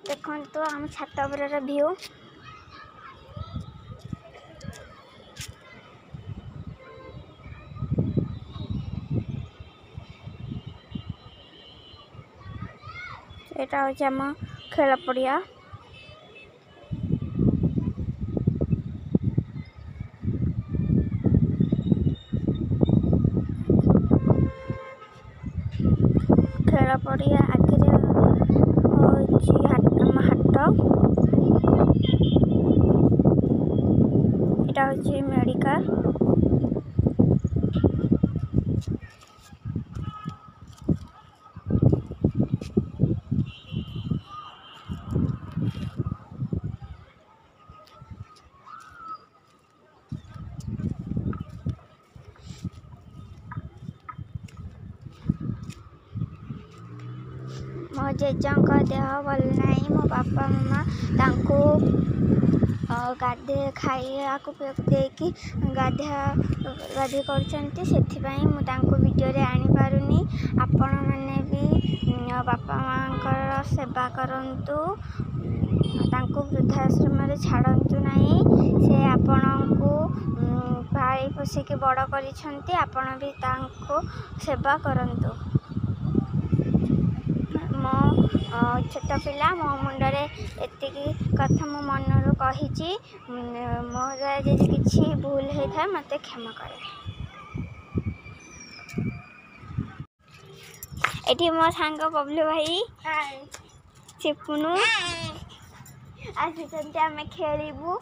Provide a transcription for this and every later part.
देखो तो आम छात उपरर व्यू एटा हूँ आम खेल पड़िया खेल पड़िया आगे हाट एटा हूँ मेडिकल मो जेजंक देह भल ना मो बापा मामा तांको गाधे खाइया देकी गाधे कर वीडियो रे आनी पारुनी आपण मैंने भी बापा माँ सेवा करंतु तांको वृद्धाश्रम छाड़तु नहीं से आपण को भाई पोषिकी बड़ कर आपण भी तांको सेवा करंतु मो छोट पिला मो मुंडरे एतिकी कथा मो मनरू कही मो यदि किसी भूल होता है मत क्षमा करे। एटी मो सांग बबलू भाई चिपुनु आसी आम खेलू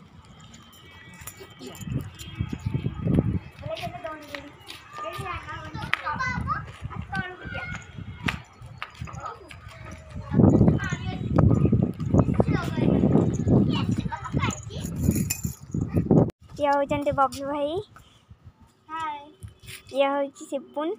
ये होती बबलू भाई ये हूँ सिपुन।